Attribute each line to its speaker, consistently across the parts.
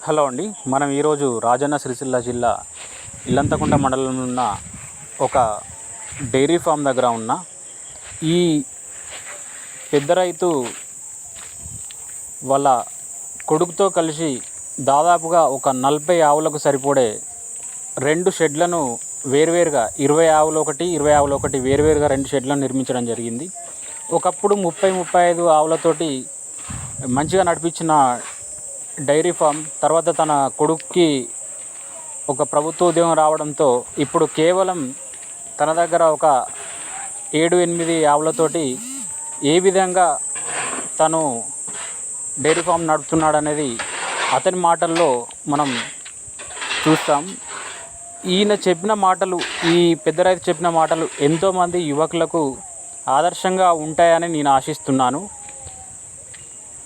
Speaker 1: Hello అండి, మనం ఈరోజు రాజన్న సిరిసిల్ల జిల్లా ఇల్లంతకుంట మండలంలో ఉన్న ఒక డైరీ ఫామ్ దగ్గర ఉన్న ఈ పెద్ద రైతు వాళ్ళ కొడుకుతో కలిసి దాదాపుగా ఒక 40 ఆవులకు సరిపడే 2 షెడ్లను వేరువేరుగా 20 ఆవులు ఒకటి 20 ఆవులు ఒకటి వేరువేరుగా 2 షెడ్లను నిర్మించడం జరిగింది. ఒకప్పుడు 30-35 ఆవులతోటి మంచిగా నడిపించిన డైరీ ఫామ్ తర్వాత తన కొడుక్కి ఒక ప్రభుత్వ ఉద్యోగం రావడంతో ఇప్పుడు కేవలం తన దగ్గర ఒక 7-8 ఆవులతోటి ఏ విధంగా తను డైరీ ఫామ్ నడుపుతున్నాడనేది అతని మాటల్లో మనం చూస్తాం. ఈయన చెప్పిన మాటలు, ఈ పెద్ద రైతు చెప్పిన మాటలు ఎంతోమంది యువకులకు ఆదర్శంగా ఉంటాయని నేను ఆశిస్తున్నాను.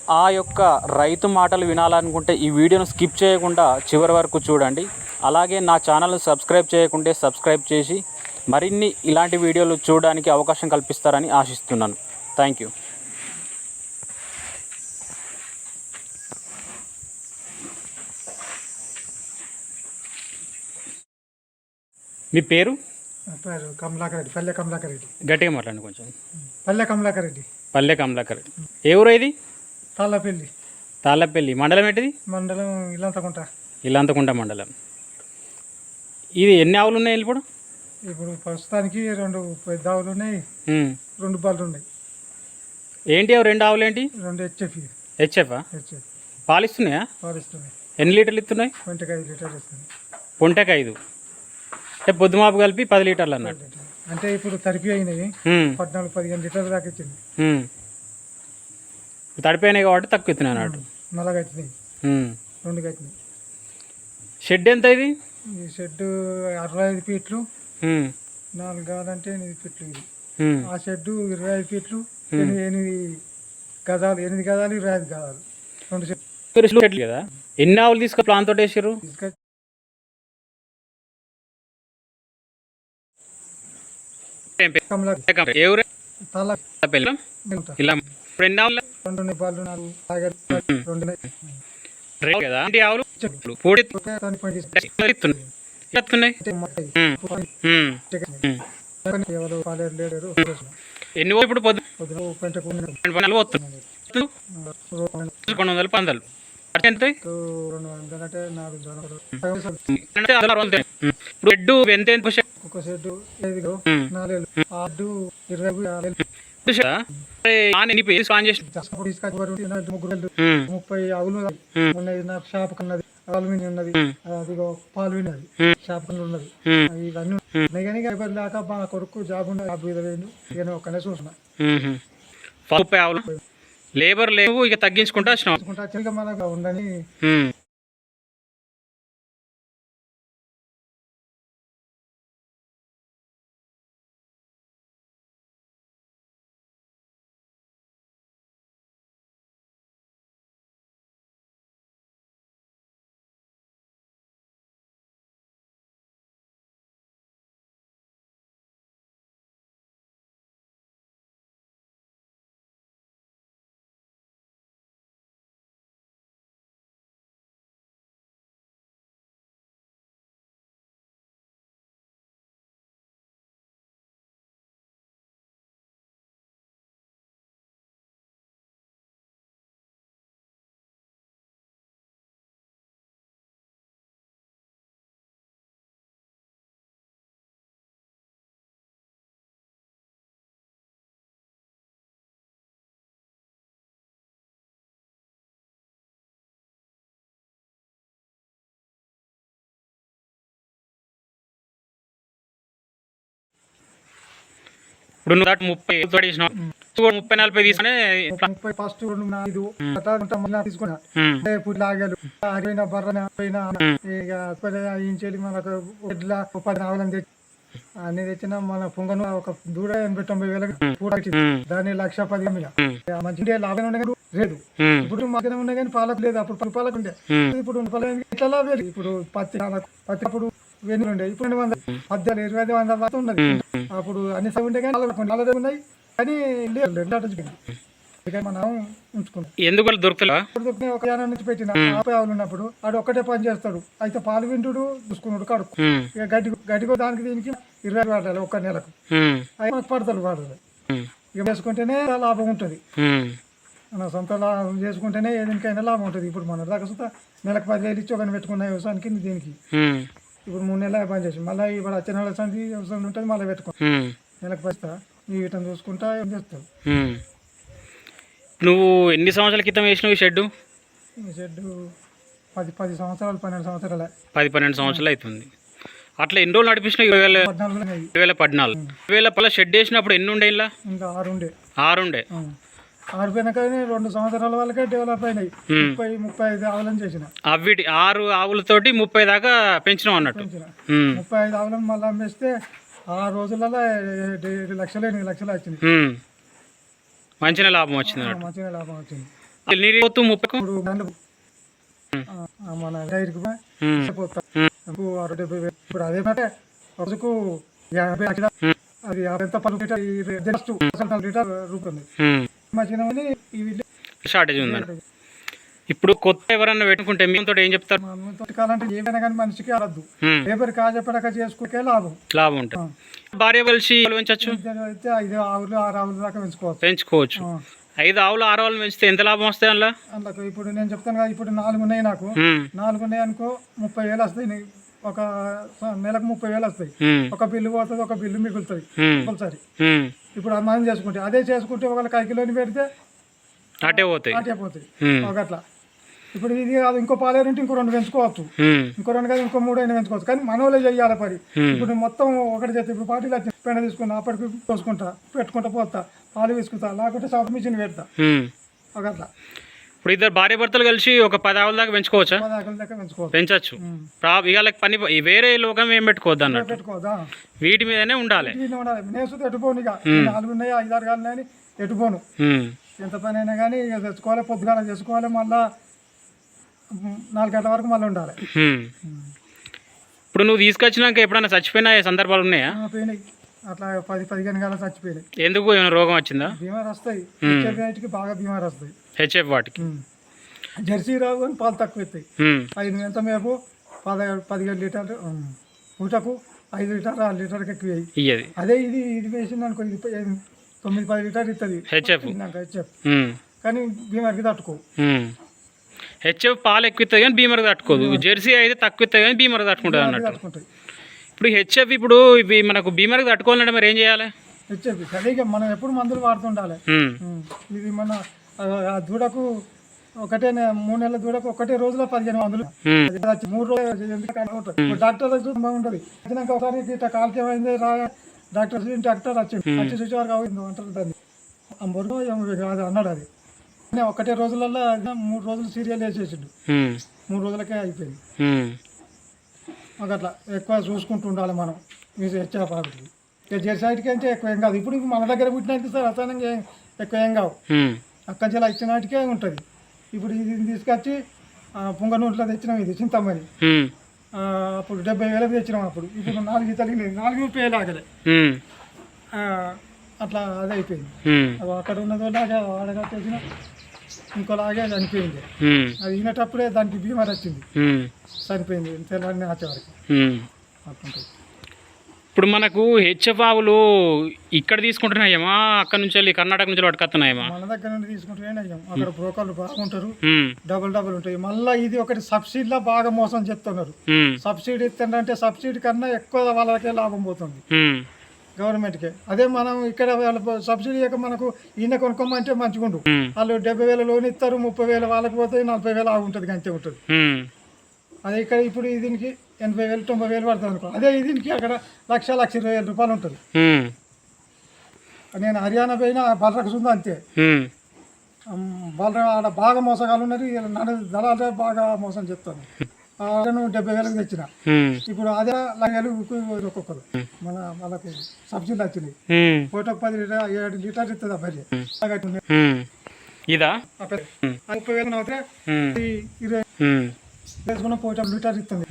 Speaker 1: ఆ యొక్క రైతు మాటలు వినాలనుకుంటే ఈ వీడియోను స్కిప్ చేయకుండా చివరి వరకు చూడండి. అలాగే నా ఛానల్ను సబ్స్క్రైబ్ చేయకుంటే సబ్స్క్రైబ్ చేసి మరిన్ని ఇలాంటి వీడియోలు చూడడానికి అవకాశం కల్పిస్తారని ఆశిస్తున్నాను. Thank you. మీ పేరు?
Speaker 2: కమలాకర్ రెడ్డి, పల్లె కమలాకర్ రెడ్డి.
Speaker 1: గట్టిగా మాట్లాడండి కొంచెం.
Speaker 2: పల్లె కమలాకర్ రెడ్డి.
Speaker 1: పల్లె కమలాకర్ రెడ్డి. ఏ ఊరు ఇది?
Speaker 2: తాళ్ళపల్లి.
Speaker 1: తాళ్ళపల్లి మండలం ఏంటిది?
Speaker 2: మండలం ఇల్లంతకుంట.
Speaker 1: ఇల్లంతకుంట మండలం. ఇది ఎన్ని ఆవులు ఉన్నాయి ఇప్పుడు?
Speaker 2: ఇప్పుడు ప్రస్తుతానికి 2 పెద్ద ఆవులు ఉన్నాయి, 2 బళ్ళు ఉన్నాయి.
Speaker 1: ఏంటి అవి 2 ఆవులు ఏంటి?
Speaker 2: 2
Speaker 1: హెచ్ఎఫ్. పాలు ఇస్తున్నాయా?
Speaker 2: పాలిస్తున్నాయి.
Speaker 1: ఎన్ని లీటర్లు ఇస్తున్నాయి?
Speaker 2: 25 లీటర్లు ఇస్తుంది.
Speaker 1: పొంటకి 5 అంటే పొద్దుమాపు కలిపి 10 లీటర్లు అన్నట్టు.
Speaker 2: అంటే ఇప్పుడు తడిపి అయినాయి 14-15 లీటర్లు దాకా ఇచ్చింది.
Speaker 1: తడిపోయినాయి కాబట్టి తక్కువ ఇస్తున్నాయి అన్నట్టు.
Speaker 2: నల్లగా అవుతున్నాయి, 2 అవుతున్నాయి.
Speaker 1: షెడ్ ఎంత ఇది?
Speaker 2: ఈ షెడ్ 65 ఫీట్లు, 4 కావాలంటే 8 ఫీట్లు ఇది. ఆ షెడ్ 25 ఫీట్లు, 8 గజాలు, 8 గజాలు 25 గజాలు, 2
Speaker 1: షెడ్ కదా. ఎన్ని ఆవులు తీసుకొని ప్లాన్ తోటి వేసారు? ఎన్ని ఇప్పుడు 200 ఎంత? షెడ్ ఎంత?
Speaker 2: ఒక షెడ్ 4 30 ఆవులు ఉన్నాయి. నాకు షాప్ ఉన్నది, అల్యూమినియం ఉన్నది, అదిగో పాలు ఉన్నది, షాప్ ఉన్నది. ఇవన్నీ ఉన్నాయి కానీ లేక మా కొడుకు జాబ్ ఉన్నది, 50,000 ఇక ఒక్కనే చూసిన.
Speaker 1: 30 ఆవులు లేబర్ లేవు, ఇక తగ్గించుకుంటా
Speaker 2: మనకు ఉండని.
Speaker 1: ఇప్పుడు 30-40 తీసుకునే
Speaker 2: 30 ఫస్ట్ 5 తీసుకున్నా. ఇప్పుడు లాగాలు ఆగిపోయిన బర్ర పోయినా ఇక మనకు 10 ఆవులను తెచ్చి అన్ని తెచ్చిన మన పొంగను ఒక దూడ 80-90 వేలకు దాన్ని 1,10,000 మంచి లాభం ఉండే లేదు. ఇప్పుడు మధ్యన ఉన్నాయి కానీ పాలకు లేదు. అప్పుడు 10 పాలకు ఉండే, ఇప్పుడు ఇట్లా లాభం. ఇప్పుడు పత్తి అప్పుడు 1000 ఉండే, ఇప్పుడు 100, 18-20 ఉన్నది. అప్పుడు అన్ని సగం ఉండే కానీ ఉన్నాయి కానీ లేదు. అందుకని మనం ఉంచుకుంటాం.
Speaker 1: ఎందుకు వాళ్ళు దొరుకుతలేవా?
Speaker 2: ఇప్పుడు దొరికిన ఒక యానం నుంచి పెట్టిన 50 ఆవులు ఉన్నప్పుడు ఆడు ఒక్కటే పని చేస్తాడు. అయితే పాలు వింటుడు చూసుకున్నాడు కడుకు ఇక గడ్డికో దానికి దీనికి 20 పడాలి ఒక్క నెలకు. అవి మనకు పడతాడు పడతాడు. ఇక వేసుకుంటేనే లాభం ఉంటుంది. మన సొంత లాభం చేసుకుంటేనే ఏదికైనా లాభం ఉంటుంది. ఇప్పుడు మన దాకా సుతా నెలకు 10,000 ఇచ్చి ఒకరిని పెట్టుకున్న వ్యవసాయానికి దీనికి ఇప్పుడు 3 నెలలు పని చేసి మళ్ళీ ఇప్పుడు వచ్చే నెల సంది వ్యవసాయం ఉంటుంది మళ్ళీ పెట్టుకో నెలకు పస్తా ఈ వీటిని చూసుకుంటా ఏం చేస్తావు.
Speaker 1: నువ్వు ఎన్ని సంవత్సరాల క్రితం వేసినావు ఈ షెడ్డు?
Speaker 2: ఈ షెడ్డు 10 సంవత్సరాలు 12 సంవత్సరాలే.
Speaker 1: 10-12 సంవత్సరాలు అవుతుంది. అట్లా ఎన్ని రోజులు నడిపించినావు? 2014 2010 షెడ్ వేసినప్పుడు ఎన్ని ఉండే? ఇలా
Speaker 2: ఇంకా 6 ఉండే.
Speaker 1: 6 ఉండే.
Speaker 2: 6 పోయినాక 2 సంవత్సరాల వాళ్ళకే డెవలప్ అయినాయి. 30-35 ఆవులను చేసిన.
Speaker 1: అవిటి 6 ఆవులతోటి 30 దాకా పెంచినావు అన్నట్టు.
Speaker 2: 35 ఆవులను మళ్ళీ అమ్మేస్తే ఆ రోజులలో 7 లక్షలు 8 లక్షలు వచ్చింది.
Speaker 1: మంచిగా లాభం వచ్చింది.
Speaker 2: మంచిగా లాభం వచ్చింది.
Speaker 1: 30
Speaker 2: మన డైరీకి పోతాం. ఇప్పుడు అదే రోజుకు 50 లక్షలు. అది ఎంత 10 లీటర్ రూపాయలు మంచిగా
Speaker 1: షార్టేజ్ ఉందండి. ఇప్పుడు కొత్త ఎవరన్నా పెట్టుకుంటే మీతో ఏం చెప్తారు?
Speaker 2: కాలంటే ఏమైనా కానీ మనిషికి అరద్దు. లేబర్ కాజపడక చేసుకుంటే లాభం
Speaker 1: ఉంటుంది. భార్య కలిసి పెంచచ్చు.
Speaker 2: అయితే 5 ఆవులు 6 ఆవుల దాకా
Speaker 1: పెంచుకోవచ్చు. 5 ఆవులు 6 ఆవులు పెంచితే ఎంత లాభం వస్తాయి అందులో?
Speaker 2: అందులో ఇప్పుడు నేను చెప్తాను కదా, ఇప్పుడు 4 ఉన్నాయి నాకు. 4 ఉన్నాయి అనుకో 30,000 వస్తాయి. ఒక నెలకు 30,000 వస్తాయి. ఒక బిల్లు పోతుంది, ఒక బిల్లు మిగులుతుంది కంపల్సరీ. ఇప్పుడు మనం చేసుకుంటే అదే చేసుకుంటే ఒకళ్ళ కైకిలోని పెడితే
Speaker 1: అటే పోతాయి.
Speaker 2: అట్లా ఇప్పుడు ఇది కాదు, ఇంకో పాలేరు ఉంటే ఇంకో 2 పెంచుకోవచ్చు. ఇంకో 2 కాదు ఇంకో 3 అయినా పెంచుకోవచ్చు. కానీ మన వాళ్ళే చెయ్యాలి పని. ఇప్పుడు మొత్తం ఒకటి చేస్తే ఇప్పుడు పార్టీలు వచ్చి పెండ తీసుకున్నా అప్పటికి పోసుకుంటా పెట్టుకుంటా పోతా పాలు తీసుకుంటా లేకుంటే షాప్ మిషన్ పెడతా అట్లా.
Speaker 1: ఇప్పుడు ఇద్దరు భార్య భర్తలు కలిసి ఒక 10 ఆవుల దాకా పెంచుకోవచ్చా?
Speaker 2: 10 ఆవుల దాకా పెంచుకోవచ్చు.
Speaker 1: పెంచచ్చు. ఇవాళ పని వేరే లోకం ఏం పెట్టుకోవద్దు అన్నట్టు.
Speaker 2: పెట్టుకోవద్దా?
Speaker 1: వీటి మీదనే ఉండాలి.
Speaker 2: నేను ఎటుపోను. ఇక 4 ఉన్నాయి 5 6 కాదు అని ఎటుపోను. ఎంత పని అయినా కానీ ఇక తెచ్చుకోవాలి, పొద్దుగాల చేసుకోవాలి, మళ్ళా 4 గంటల వరకు మళ్ళీ ఉండాలి.
Speaker 1: ఇప్పుడు నువ్వు తీసుకొచ్చినాక ఎప్పుడైనా చచ్చిపోయిన సందర్భాలు ఉన్నాయా?
Speaker 2: పోయినాయి అట్లా 10-15 గంటలు చచ్చిపోయినాయి.
Speaker 1: ఎందుకు? ఏమైనా రోగం వచ్చిందా?
Speaker 2: బీమార్ వస్తాయి. బాగా బీమార్ వస్తాయి.
Speaker 1: హెచ్ఎఫ్ వాటికి
Speaker 2: జెర్సీ రావు కానీ పాలు తక్కువ ఇస్తాయి. 5 ఎంత మేపు 17 లీటర్లు పూటకు 5 లీటర్ 6 లీటర్కి ఎక్కువ అయ్యి. అదే ఇది వేసింది అనుకో ఇది 9-10 లీటర్ ఇస్తుంది హెచ్ఎఫ్. కానీ బీమార్కి తట్టుకో.
Speaker 1: హెచ్ఎఫ్ పాలు ఎక్కువ ఇస్తుంది కానీ బీమార్కి తట్టుకోదు. జెర్సీ అయితే తక్కువ ఇస్తుంది కానీ బీమార్కి తట్టుకుంటుంది అన్నట్టు. ఇప్పుడు హెచ్ఎఫ్ ఇప్పుడు ఇవి మనకు బీమార్కి తట్టుకోవాలంటే మరి ఏం చేయాలి?
Speaker 2: హెచ్ఎఫ్ సరిగ్గా మనం ఎప్పుడు మందులు వాడుతుండాలి. ఇది మన దూడకు ఒకటే 3 నెలల దూడకు ఒకటే రోజులో 15 మందులు 3 రోజులు డాక్టర్ బాగుంటుంది. వచ్చినాక ఒకసారి ఇట్లా కాల్కేమైంది డాక్టర్ వచ్చి చూసే వరకు అంటారు దాన్ని అంబరు అది అన్నాడు. అది ఒకటే రోజులలో 3 రోజులు సీరియల్ వేసేసిండు. 3 రోజులకే అయిపోయింది. అట్లా ఎక్కువ చూసుకుంటూ ఉండాలి మనం. హెచ్ఎఫ్ జెర్సైడ్కి అంటే ఎక్కువ ఏం కాదు. ఇప్పుడు మన దగ్గర పుట్టినట్టు సార్ రసాయనంగా ఎక్కువ ఏం కావు. అక్కడి నుంచి ఇచ్చిన వాటికే ఉంటుంది. ఇప్పుడు ఇది తీసుకొచ్చి పుంగనూరులో తెచ్చినాం. ఇది చింతమని అప్పుడు 70,000 తెచ్చినాం. అప్పుడు ఇప్పుడు 4 తగిలేదు 4 ఆగలే అట్లా అదే అయిపోయింది. అక్కడ ఉన్నదో లాగా ఆడగట్టేసిన ఇంకోలాగే చనిపోయింది. అది వినేటప్పుడే దానికి బీమార్ వచ్చింది, చనిపోయింది. తెల్లని వచ్చే వరకు అట్లుంటుంది.
Speaker 1: ఇప్పుడు మనకు హెచ్ఎఫ్ ఆవులు ఇక్కడ తీసుకుంటున్నాయేమా అక్కడ నుంచి వెళ్ళి కర్ణాటక నుంచి పట్టుకొస్తున్నాయేమా?
Speaker 2: మన దగ్గర నుండి తీసుకుంటున్నాయి. అక్కడ బ్రోకర్లు బాగుంటారు, డబుల్ ఉంటాయి. మళ్ళీ ఇది ఒకటి సబ్సిడీలో బాగా మోసం చెప్తున్నారు. సబ్సిడీ ఇస్తుందంటే సబ్సిడీ కన్నా ఎక్కువ వాళ్ళకే లాభం పోతుంది గవర్నమెంట్కే. అదే మనం ఇక్కడ సబ్సిడీ ఇక మనకు ఈయన కొనుక్కోమంటే మంచిగా ఉండు. వాళ్ళు 70,000 లోన్ ఇస్తారు, 30,000 వాళ్ళకి పోతాయి, 40,000 ఆగుంటుంది అంతే ఉంటుంది. అదే ఇక్కడ ఇప్పుడు దీనికి 80,000 90,000 పడుతుంది అనుకో. అదే దీనికి అక్కడ 1,20,000 రూపాయలు ఉంటుంది. నేను హర్యానా పోయినా బలరకు ఉందా అంతే. బలర ఆడ బాగా మోసగాలు ఉన్నారు. దళాలు బాగా మోసం చెప్తాను. 70,000 తెచ్చిన. ఇప్పుడు అదే 1,00,000 ఒక్కొక్కరు మన వాళ్ళకు సబ్సిడీలు వచ్చినాయి. పూటకు 10 లీటర్ 7 లీటర్ ఇస్తుంది ఆ భార్య.
Speaker 1: ఇదా
Speaker 2: 30,000 అవుతే 20 వేసుకున్న పూట లీటర్ ఇస్తుంది.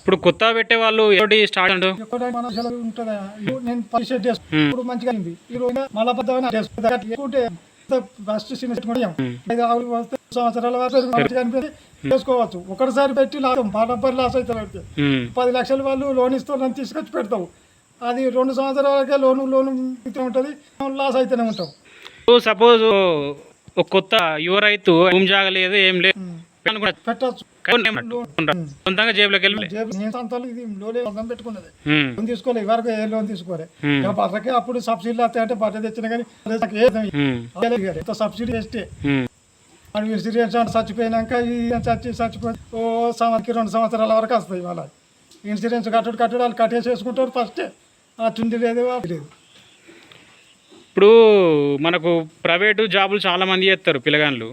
Speaker 1: ఇప్పుడు కొత్త పెట్టే వాళ్ళు ఏమిటి స్టార్ట్ అంటూ
Speaker 2: ఎక్కడ మన సెలవు ఉంటుందా నేను 10 షెడ్ చేసుకుంటా ఇప్పుడు మంచిగా అయింది ఈ రోజు మళ్ళా పెద్దగా చేసుకుంటా ఎక్కుంటే ఫస్ట్ చిన్న సెట్ కూడా 5 ఆవులు వస్తే సంవత్సరాల వరకు మంచిగా అనిపించి చేసుకోవచ్చు ఒకటిసారి పెట్టి లాభం పారంపర్య లాస్ అవుతారు 10 లక్షలు వాళ్ళు లోన్ ఇస్తారని తీసుకొచ్చి పెడతావు అది 2 సంవత్సరాలకే లోను ఉంటుంది లాస్ అయితేనే ఉంటావు.
Speaker 1: సపోజ్ ఒక కొత్త యువ రైతు భూమి జాగలేదు ఏం లేదు
Speaker 2: పెట్టచ్చు
Speaker 1: సొంతంగా జేబులోకి వెళ్ళి
Speaker 2: నేను సంతాలు ఇది లోన్ పెట్టుకున్నది లోన్ తీసుకోలేదు వరకు ఏ లోన్ తీసుకోలే బర్రకే అప్పుడు సబ్సిడీలు వస్తాయంటే బర్రె తెచ్చినా కానీ సబ్సిడీ వేస్తే ఇన్సూరెన్స్ అంటే చచ్చిపోయినాక చచ్చిపోయి ఓ సంవత్సరానికి 2 సంవత్సరాల వరకు వస్తాయి వాళ్ళ ఇన్సూరెన్స్ కట్టుడు వాళ్ళు కట్టేసేసుకుంటారు ఫస్టే చుండి లేదు లేదు.
Speaker 1: ఇప్పుడు మనకు ప్రైవేటు జాబులు చాలా మంది చేస్తారు పిల్లగాళ్ళు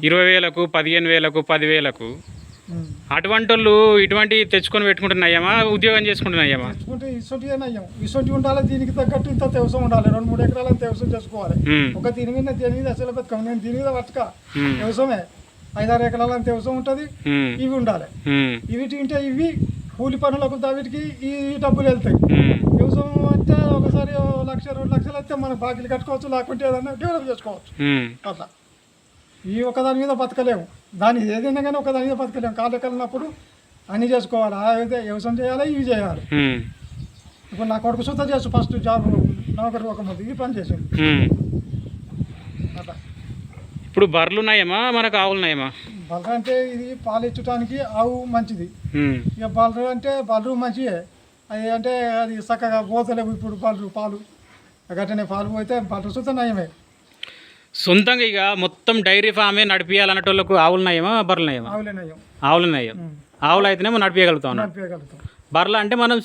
Speaker 1: 20,000కు 15,000కు 10,000కు అటువంటి వాళ్ళు ఇటువంటి తెచ్చుకొని పెట్టుకుంటున్నాయమ్మా ఉద్యోగం చేసుకుంటున్నాయమ్మా
Speaker 2: తెచ్చుకుంటే ఇసొంటి ఉండాలి దీనికి తగ్గట్టు ఇంత వ్యవసాయం ఉండాలి 2-3 ఎకరాల వ్యవసాయం చేసుకోవాలి ఒక దీని మీద అసలు బతుకం నేను దీని మీద బతక వ్యవసాయమే 5-6 ఎకరాల వ్యవసాయం ఉంటుంది ఇవి ఉండాలి ఇవి తింటే ఇవి కూలి పనులకు వీటికి ఈ డబ్బులు వెళ్తాయి వ్యవసాయం అంటే ఒకసారి 1-2 లక్షలు అయితే మనం బాకీలు కట్టుకోవచ్చు లేకుంటే ఏదైనా డెవలప్ చేసుకోవచ్చు అట్లా ఈ ఒకదాని మీద బతకలేము దాని ఏదైనా కానీ ఒకదాని మీద బతకలేము కాళ్ళు కలిగినప్పుడు అన్నీ చేసుకోవాలి అయితే వ్యవసాయం చేయాలి ఇవి చేయాలి. ఇప్పుడు నా కొడుకు సుత చేసు ఫస్ట్ జాబ్ నౌకరు ఒక ముందు ఈ పని చేసాడు అట్లా.
Speaker 1: ఇప్పుడు బర్రెలు ఉన్నాయమ్మా మనకు ఆవులు ఉన్నాయమ్మా
Speaker 2: బర్రె అంటే ఇది పాలు ఇచ్చడానికి ఆవు మంచిది ఇక బర్రె అంటే బర్రె మంచిదే అది అంటే అది చక్కగా పోతలేవు ఇప్పుడు పాలు గట్టనే పాలు పోతే బర్రె సుత నయమే.
Speaker 1: సొంతంగా ఇక మొత్తం డైరీ ఫామే నడిపించాలన్నటోళ్ళకు ఆవులు ఉన్నాయేమో బర్రెలు ఉన్నాయేమో ఆవులు ఉన్నాయో ఆవులు అయితేనేమో నడిపించగలుగుతాం బర్రెలు అంటే మనం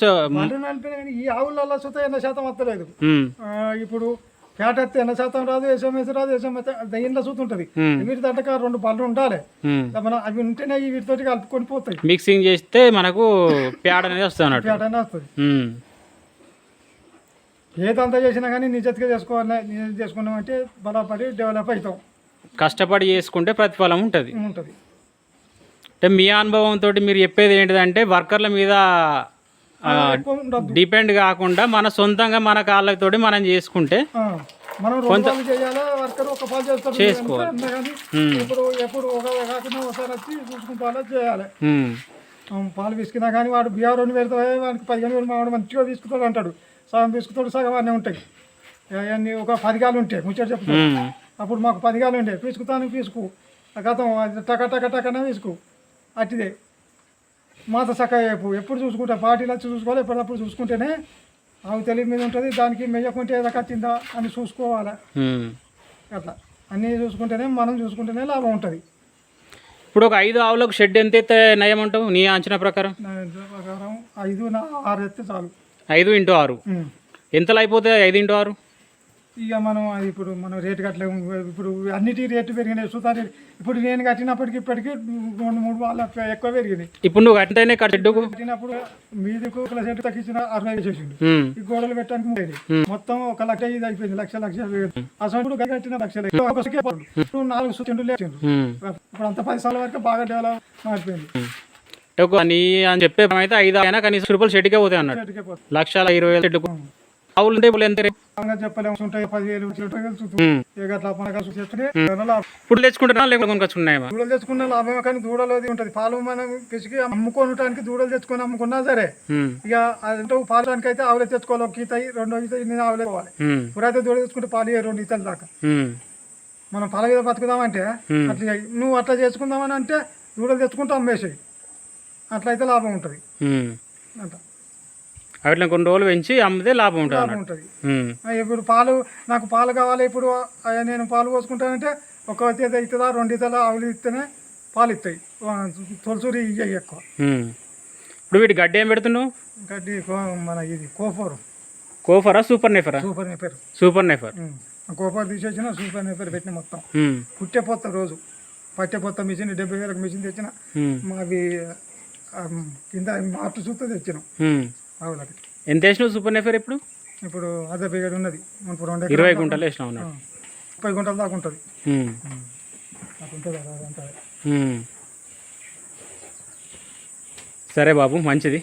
Speaker 2: ఈ ఆవులలో సుత 80% వస్తలేదు ఇప్పుడు పేట ఎత్తే 80% రాదు వేసం రాదు వేసం దయ్యంలో సూత ఉంటుంది వీటి దాంట్లో 2 బర్రెలు ఉండాలి మనం అవి ఉంటేనే వీటితో కలుపుకొని పోతాయి
Speaker 1: మిక్సింగ్ చేస్తే మనకు పేడ అనేది వస్తుంది
Speaker 2: పేట అనేది వస్తుంది. ఏదంతా చేసినా కానీ నిజంగా చేసుకోవాలి నిజం చేసుకున్నామంటే బలపడి డెవలప్ అవుతాం
Speaker 1: కష్టపడి చేసుకుంటే ప్రతిఫలం ఉంటుంది అంటే మీ అనుభవంతో మీరు చెప్పేది ఏంటిదంటే వర్కర్ల మీద డిపెండ్ కాకుండా మన సొంతంగా మన కాళ్ళతోటి మనం చేసుకుంటే
Speaker 2: మనం చేయాలి వర్కర్ ఒక పాలు చేస్తాడు చేసుకోవాలి ఇప్పుడు ఎప్పుడు ఒక కాకుండా ఒకసారి వచ్చి చూసుకుంటా చేయాలి పాలు పిసికినా కానీ వాడు బిఆర్ పెడతా వాడికి 15,000 వాడు మంచిగా తీసుకుంటాడు అంటాడు సగం తీసుకుంటాడు సగం అన్నీ ఉంటాయి అవన్నీ ఒక 10 గాలు ఉంటాయి ముచ్చట చెప్తాను అప్పుడు మాకు 10 గాలు ఉండే పీసుకుతాను పీసుకు గతం టకనే పీసుకు అట్టిదే మాత చక్కగా ఎప్పుడు చూసుకుంటా పార్టీలు వచ్చి చూసుకోవాలి ఎప్పటికప్పుడు చూసుకుంటేనే ఆవు తెలివి మీద ఉంటుంది దానికి మెయ్యకుంటే ఏదో వచ్చిందా అని చూసుకోవాలి అట్లా అన్నీ చూసుకుంటేనే మనం చూసుకుంటేనే లాభం ఉంటుంది.
Speaker 1: ఇప్పుడు ఒక 5 ఆవులకు షెడ్ ఎంత అయితే నయమంటావు నీ అంచనా ప్రకారం?
Speaker 2: 5-6 ఎత్తే చాలు.
Speaker 1: 5x6 ఎంతలో అయిపోతుంది? 5x6
Speaker 2: ఇక మనం అది ఇప్పుడు మనం రేటు కట్టలేము ఇప్పుడు అన్నిటి రేటు పెరిగినాయి చూస్తారు ఇప్పుడు నేను కట్టినప్పటికి ఇప్పటికీ 2-3 వాళ్ళ ఎక్కువ పెరిగింది.
Speaker 1: ఇప్పుడు నువ్వు కట్టితేనే
Speaker 2: కట్టినప్పుడు మీదికి 1 లక్ష తగ్గించిన 60 చేసిండు ఈ గోడలు పెట్టడానికి మొత్తం 1 లక్ష ఇది అయిపోయింది 1,50,000 అసలు కట్టిన 1 లక్షలు 4 చెండులు లేచిండు ఇప్పుడు అంత 10 సంవత్సరాల వరకు బాగా డెవలప్ అయిపోయింది.
Speaker 1: నీ అని చెప్పే అయితే 5 అయినా కనీసం రూపాయలు షెడ్కే పోతాయి అన్నాడు 1,20,000 షెడ్కు ఆవులు ఉంటే ఎంత
Speaker 2: చెప్పలేము 10,000
Speaker 1: ఇప్పుడు తెచ్చుకుంటున్నా లేకపోతే కొనుకొచ్చుకున్నాయా?
Speaker 2: దూడలు తెచ్చుకున్న లాభమే కానీ దూడలు ఉంటుంది పాలు మనం పిసికి అమ్ముకోవడానికి దూడలు తెచ్చుకొని అమ్ముకున్నా సరే ఇక అంటే పాలడానికి అయితే ఆవులే తెచ్చుకోవాలి 1 ఈత 2 ఈత నేను ఆవులే పోవాలి ఇప్పుడైతే దూడ తెచ్చుకుంటే పాలు 2 ఈతల దాకా మనం పాల మీద బతుకుదామంటే అట్లా నువ్వు అట్లా చేసుకుందామని అంటే దూడలు తెచ్చుకుంటూ అమ్మేసాయి అట్లయితే లాభం ఉంటుంది అట్లా
Speaker 1: వాటిని కొన్ని రోజులు పెంచి అమ్మితే లాభం ఉంటుంది.
Speaker 2: ఇప్పుడు పాలు నాకు పాలు కావాలి ఇప్పుడు నేను పాలు పోసుకుంటానంటే 1 ఈత అవుతుందా 2 ఈతల ఆవులు ఇస్తేనే పాలు ఇస్తాయి తొలసూరి ఇయ్యాయి ఎక్కువ.
Speaker 1: ఇప్పుడు వీటి గడ్డి ఏం పెడుతున్నావు?
Speaker 2: గడ్డి మన ఇది
Speaker 1: కోఫరా సూపర్ నేఫరా? సూపర్ నేఫర్
Speaker 2: కోఫర్ తీసేసిన సూపర్ నేఫర్ పెట్టిన మొత్తం పుట్టే పోతా రోజు పట్టే పోతా మిషన్ 70,000 మిషన్ తెచ్చిన మావి కింద మార్పు చూస్తే తెచ్చినాం ఆవులకి.
Speaker 1: ఎంత వేసినావు సూపర్ నేఫర్?
Speaker 2: ఇప్పుడు అదే బిగడ్ ఉన్నది
Speaker 1: 20 గుంటలు వేసినావు
Speaker 2: 30 గుంటల దాకా ఉంటుంది.
Speaker 1: సరే బాబు, మంచిది.